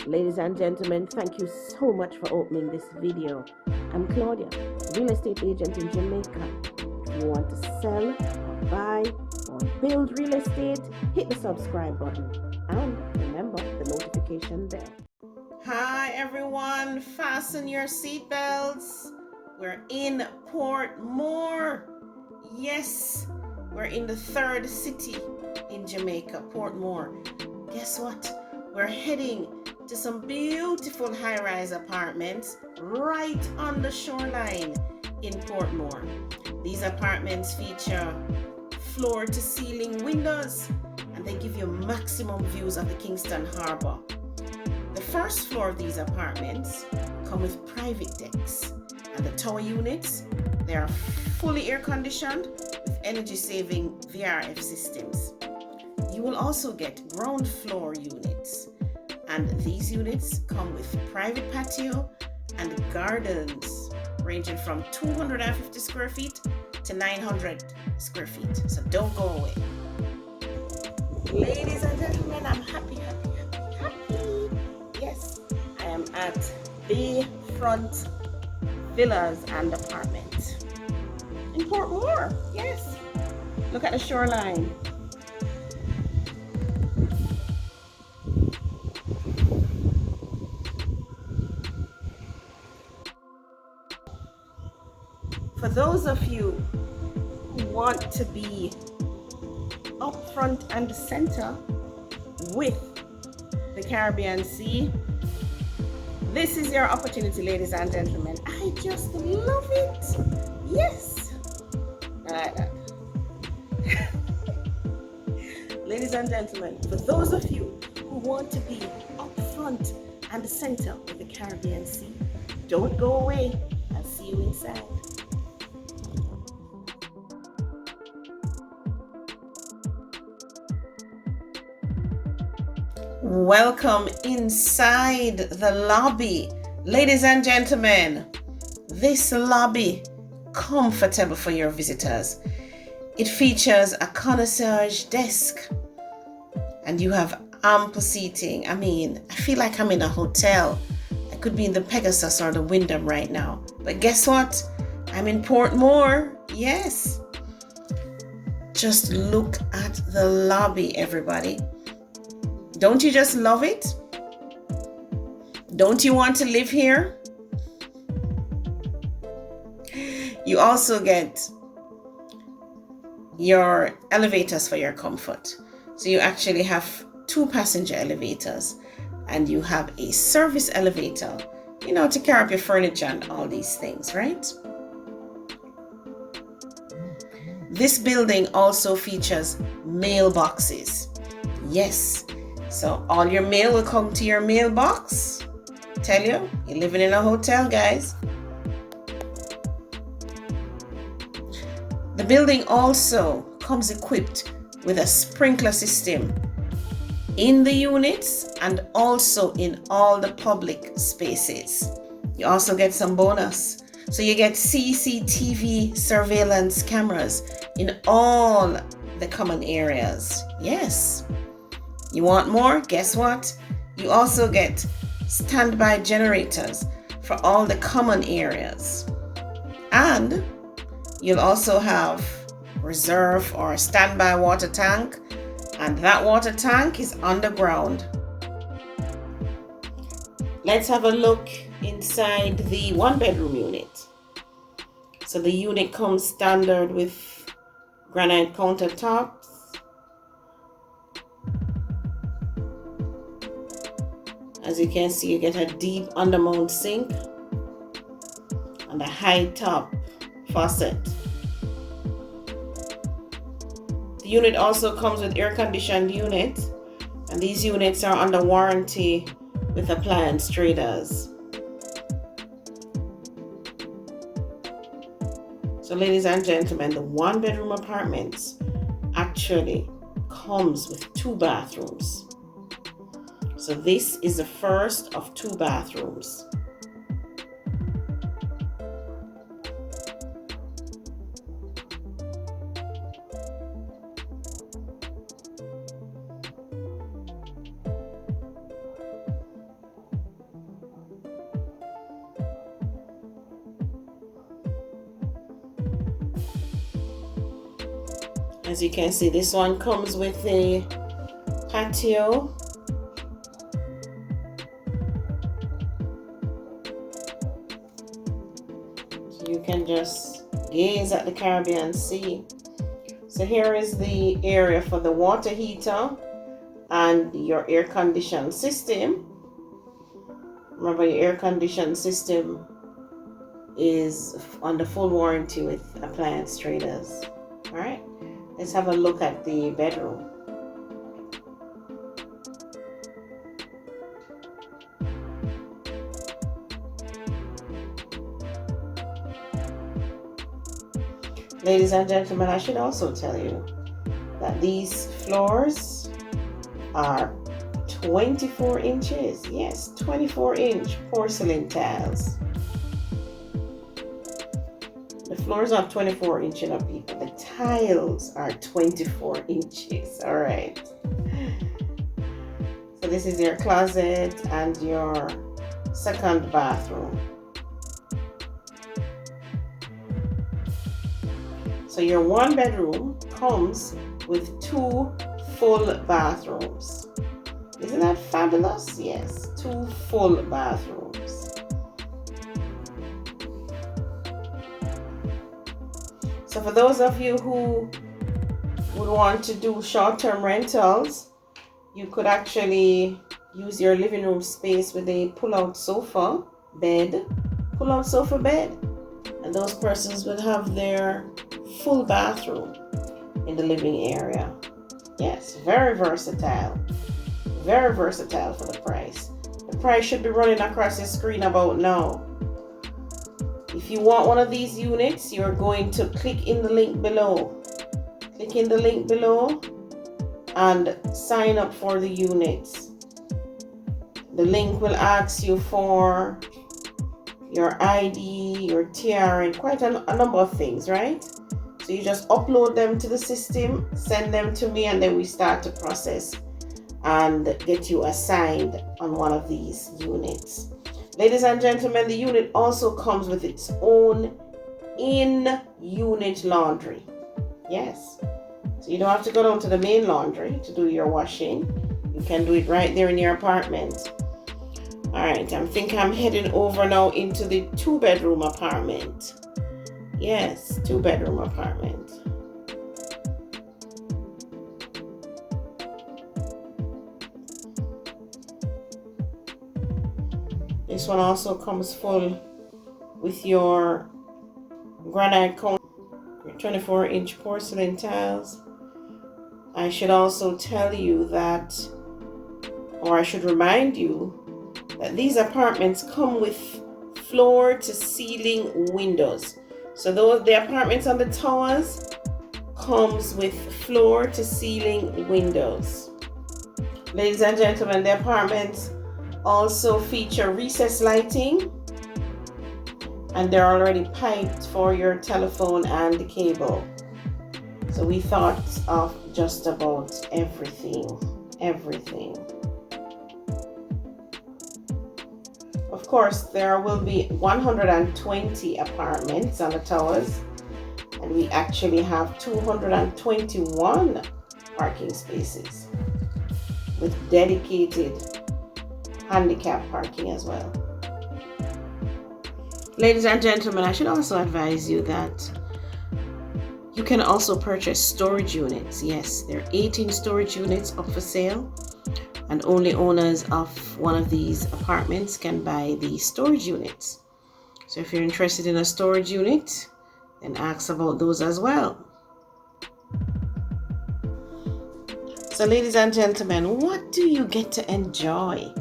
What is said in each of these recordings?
Ladies and gentlemen, thank you so much for opening this video. I'm Claudia, real estate agent in Jamaica. If you want to sell or buy or build real estate, hit the subscribe button and remember the notification bell. Hi everyone, fasten your seatbelts. We're in Portmore. Yes, we're in the third city in Jamaica, Portmore. Guess what? We're heading to some beautiful high-rise apartments right on the shoreline in Portmore. These apartments feature floor-to-ceiling windows and they give you maximum views of the Kingston Harbor. The first floor of these apartments come with private decks, and the tower units, they are fully air-conditioned with energy-saving VRF systems. You will also get ground floor units, and these units come with private patio and gardens ranging from 250 square feet to 900 square feet. So don't go away. Ladies and gentlemen, I'm happy. Yes, I am at Bayfront Villas and Apartments in Portmore. Yes, look at the shoreline. For those of you who want to be up front and center with the Caribbean Sea, this is your opportunity, ladies and gentlemen. I just love it. Yes, I like that. Ladies and gentlemen, for those of you who want to be up front and center with the Caribbean Sea, don't go away. I'll see you inside. Welcome inside the lobby. Ladies and gentlemen, this lobby, comfortable for your visitors. It features a concierge desk and you have ample seating. I mean, I feel like I'm in a hotel. I could be in the Pegasus or the Wyndham right now. But guess what? I'm in Portmore. Yes. Just look at the lobby, everybody. Don't you just love it? Don't you want to live here? You also get your elevators for your comfort. So you actually have 2 passenger elevators and you have a service elevator, you know, to carry up your furniture and all these things, right? This building also features mailboxes. Yes. So all your mail will come to your mailbox. Tell you, you're living in a hotel, guys. The building also comes equipped with a sprinkler system in the units and also in all the public spaces. You also get some bonus. So you get CCTV surveillance cameras in all the common areas. Yes. You want more? Guess what? You also get standby generators for all the common areas. And you'll also have reserve or standby water tank, and that water tank is underground. Let's have a look inside the 1-bedroom unit. So the unit comes standard with granite countertops. As you can see, you get a deep undermount sink and a high top faucet. The unit also comes with air-conditioned units, and these units are under warranty with appliance traders. So ladies and gentlemen, the 1-bedroom apartments actually comes with 2 bathrooms. So this is the first of 2 bathrooms. As you can see, this one comes with a patio. So you can just gaze at the Caribbean Sea. So here is the area for the water heater and your air conditioning system. Remember, your air conditioning system is under full warranty with appliance traders. All right, let's have a look at the bedroom. Ladies and gentlemen, I should also tell you that these floors are 24 inches. Yes, 24-inch porcelain tiles. The floors are 24 inches up, people. The tiles are 24 inches. All right. So this is your closet and your second bathroom. So your one bedroom comes with 2 full bathrooms. Isn't that fabulous? Yes, 2 full bathrooms. So for those of you who would want to do short-term rentals, you could actually use your living room space with a pull-out sofa bed, and those persons would have their full bathroom in the living area. Yes, very versatile for the price. The price should be running across your screen about now. If you want one of these units, you're going to click in the link below. Click in the link below and sign up for the units. The link will ask you for your ID, your TRN, quite a number of things, right? So you just upload them to the system, send them to me, and then we start to process and get you assigned on one of these units. Ladies and gentlemen, the unit also comes with its own in-unit laundry. Yes. So you don't have to go down to the main laundry to do your washing. You can do it right there in your apartment. All right, I think I'm heading over now into the 2-bedroom apartment. Yes, 2-bedroom apartment. This one also comes full with your granite counter, your 24-inch porcelain tiles. I should also tell you that, or I should remind you, that these apartments come with floor-to-ceiling windows. So the apartments on the towers comes with floor-to-ceiling windows. Ladies and gentlemen, the apartments also feature recessed lighting, and they're already piped for your telephone and the cable. So we thought of just about everything. Of course, there will be 120 apartments on the towers, and we actually have 221 parking spaces with dedicated handicap parking as well. Ladies and gentlemen, I should also advise you that you can also purchase storage units. Yes, there are 18 storage units up for sale, and only owners of one of these apartments can buy the storage units. So if you're interested in a storage unit, then ask about those as well. So ladies and gentlemen, what do you get to enjoy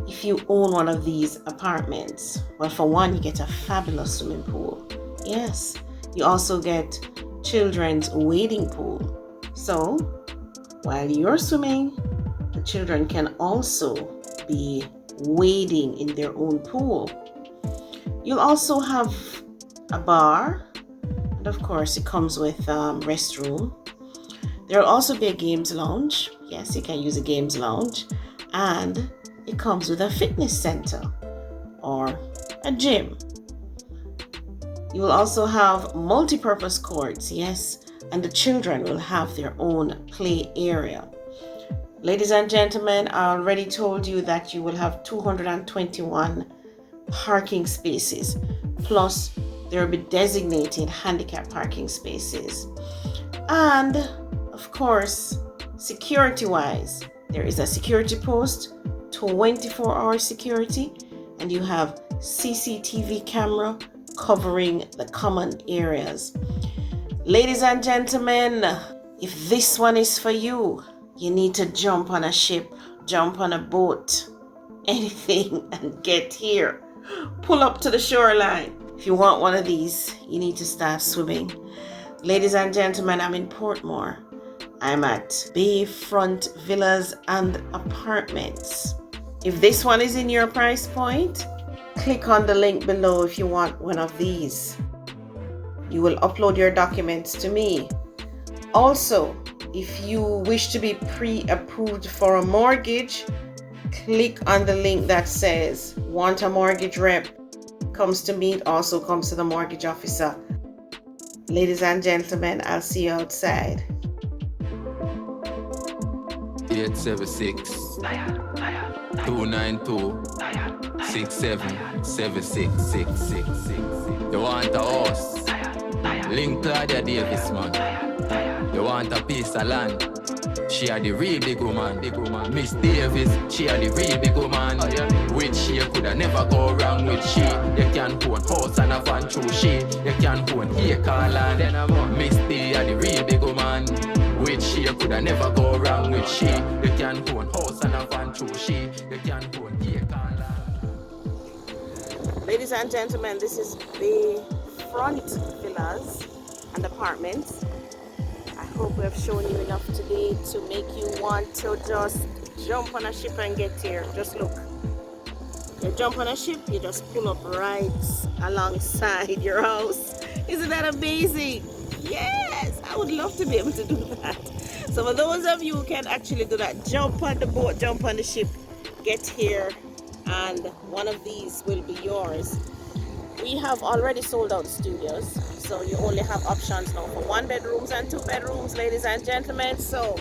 if you own one of these apartments? Well, for one, you get a fabulous swimming pool. Yes, you also get children's wading pool. So while you're swimming, the children can also be wading in their own pool. You'll also have a bar, and of course it comes with restroom. There will also be a games lounge. Yes, you can use a games lounge, and it comes with a fitness center or a gym. You will also have multi-purpose courts. Yes, and the children will have their own play area. Ladies and gentlemen, I already told you that you will have 221 parking spaces, plus there will be designated handicap parking spaces. And of course, security wise, there is a security post, 24-hour security, and you have CCTV camera covering the common areas. Ladies and gentlemen, if this one is for you, you need to jump on a ship, jump on a boat, anything, and get here. Pull up to the shoreline. If you want one of these, you need to start swimming. Ladies and gentlemen, I'm in Portmore. I'm at Bayfront Villas and Apartments. If this one is in your price point, click on the link below if you want one of these. You will upload your documents to me. Also, if you wish to be pre-approved for a mortgage, click on the link that says want a mortgage rep. Comes to me, it also comes to the mortgage officer. Ladies and gentlemen, I'll see you outside. 876 292 677666. You want a house? Link Claudia Davis, man. You want a piece of land? She are the real big woman. Miss Davis, she are the real big woman. With she, you coulda never go wrong with she. You can own house and a van through she. You can own acre land. Miss D are the real big woman. With she, you coulda never go wrong with she. You can own house and a van through she. You can own acre land. Ladies and gentlemen, this is Bayfront Villas and Apartments. I hope we have shown you enough today to make you want to just jump on a ship and get here. Just look. You jump on a ship, you just pull up right alongside your house. Isn't that amazing? Yes, I would love to be able to do that. So for those of you who can actually do that, jump on the boat, jump on the ship, get here, and one of these will be yours. We have already sold out studios, so you only have options now for 1 bedrooms and 2 bedrooms, ladies and gentlemen. So,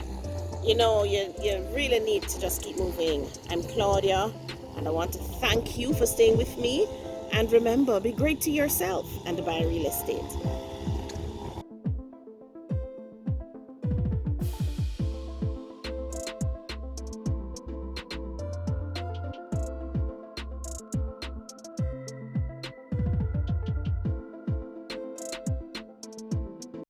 you know, you really need to just keep moving. I'm Claudia, and I want to thank you for staying with me. And remember, be great to yourself and buy real estate.